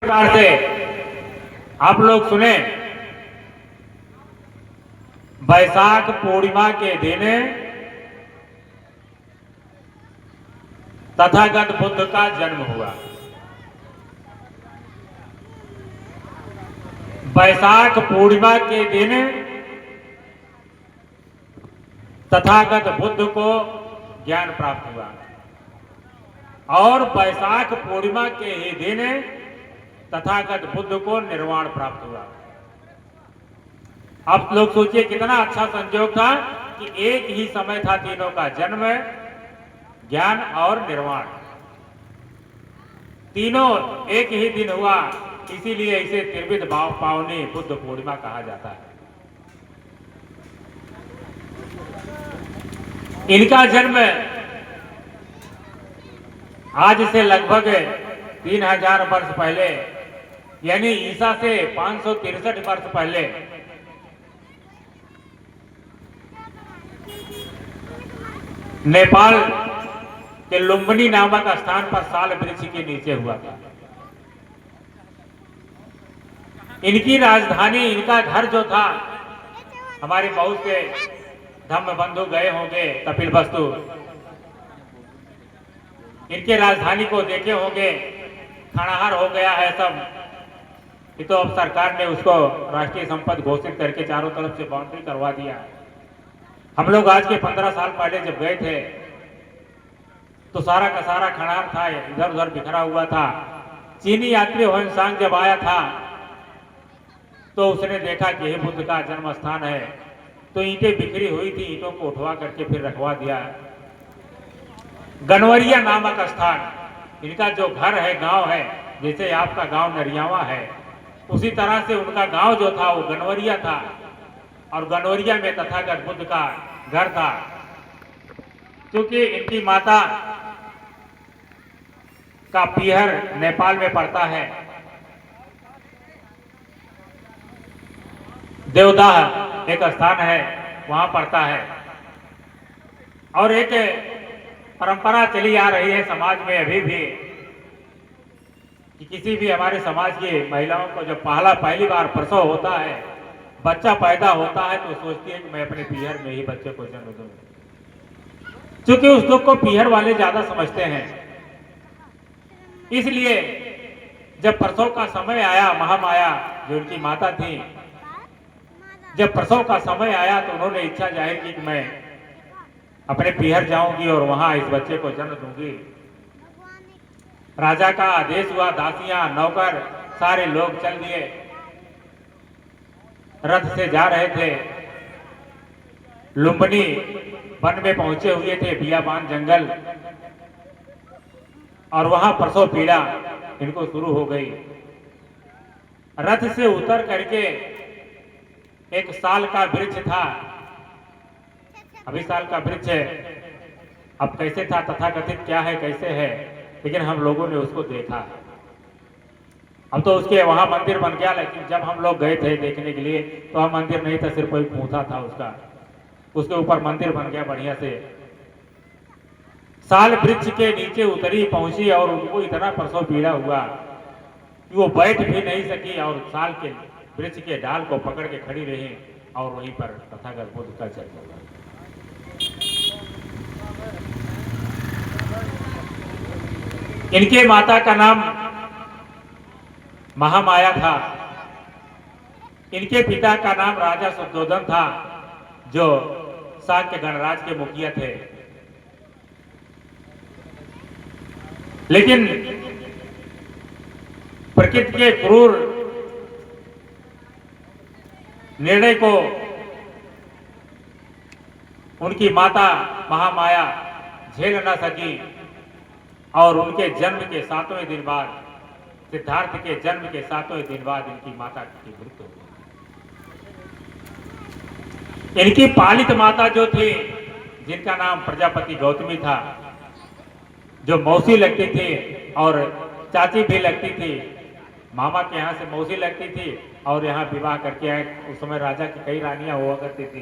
प्रकार से आप लोग सुने, बैसाख पूर्णिमा के दिन तथागत बुद्ध का जन्म हुआ। बैसाख पूर्णिमा के दिन तथागत बुद्ध को ज्ञान प्राप्त हुआ और बैसाख पूर्णिमा के ही दिन तथागत बुद्ध को निर्वाण प्राप्त हुआ। आप लोग सोचिए कितना अच्छा संयोग था कि एक ही समय था तीनों का, जन्म, ज्ञान और निर्वाण, तीनों एक ही दिन हुआ। इसीलिए इसे त्रिविध पावनी बुद्ध पूर्णिमा कहा जाता है। इनका जन्म आज से लगभग 3000 वर्ष पहले, यानी ईसा से 563 वर्ष पहले नेपाल के लुम्बिनी नामक स्थान पर साल वृक्ष के नीचे हुआ था। इनकी राजधानी, इनका घर जो था, हमारे बहुत से धम्म बंधु गए होंगे कपिलवस्तु, इनके राजधानी को देखे होंगे, खंडहर हो गया है सब। ये तो अब सरकार ने उसको राष्ट्रीय संपत्ति घोषित करके चारों तरफ से बाउंड्री करवा दिया। हम लोग आज के 15 साल पहले जब गए थे तो सारा का सारा खंडहर था, इधर उधर बिखरा हुआ था। चीनी यात्री होनसांग जब आया था तो उसने देखा कि यह बुद्ध का जन्म स्थान है, तो ईंटें बिखरी हुई थी, ईंटों को उठवा करके फिर रखवा दिया। गनवरिया नामक स्थान, इनका जो घर है, गांव है, जैसे आपका गांव नरियावा है, उसी तरह से उनका गांव जो था वो गनवरिया था और गनवरिया में तथागत बुद्ध का घर था। क्योंकि इनकी माता का पीहर नेपाल में पड़ता है, देवदाह एक स्थान है, वहां पड़ता है। और एक परंपरा चली आ रही है समाज में अभी भी कि किसी भी हमारे समाज की महिलाओं को जब पहली बार प्रसव होता है, बच्चा पैदा होता है, तो सोचती है कि मैं अपने पीहर में ही बच्चे को जन्म दूं, क्योंकि उस दुख को पीहर वाले ज्यादा समझते हैं। इसलिए जब प्रसव का समय आया, महामाया जो उनकी माता थी, जब प्रसव का समय आया तो उन्होंने इच्छा जाहिर की कि मैं अपने पीहर जाऊंगी और वहां इस बच्चे को जन्म दूंगी। राजा का आदेश हुआ, दासियां, नौकर, सारे लोग चल दिए, रथ से जा रहे थे। लुम्बिनी वन में पहुंचे हुए थे, बियाबान जंगल, और वहां प्रसव पीड़ा इनको शुरू हो गई। रथ से उतर करके एक साल का वृक्ष था, अभी साल का वृक्ष है, अब कैसे था तथाकथित क्या है कैसे है, लेकिन हम लोगों ने उसको देखा। अब तो उसके वहां मंदिर बन गया, लेकिन जब हम लोग गए थे देखने के लिए तो वहां मंदिर नहीं था, सिर्फ कोई खूंटा था उसका, उसके ऊपर मंदिर बन गया बढ़िया से। साल वृक्ष के नीचे उतरी, पहुंची और उनको इतना प्रसव पीड़ा हुआ कि वो बैठ भी नहीं सकी और साल के वृक्ष के डाल को पकड़ के खड़ी रही और वहीं पर तथागत बुद्ध का जन्म हुआ। इनके माता का नाम महामाया था, इनके पिता का नाम राजा शुद्धोधन था, जो शाक्य गणराज के मुखिया थे। लेकिन प्रकृति के क्रूर निर्णय को उनकी माता महामाया झेल न सकी और उनके जन्म के 7वें दिन बाद, सिद्धार्थ के जन्म के 7वें दिन बाद इनकी माता की मृत्यु हो गई। इनकी पालित माता जो थी, जिनका नाम प्रजापति गौतमी था, जो मौसी लगती थी और चाची भी लगती थी, मामा के यहाँ से मौसी लगती थी और यहाँ विवाह करके आए। उस समय राजा की कई रानियां हुआ करती थी।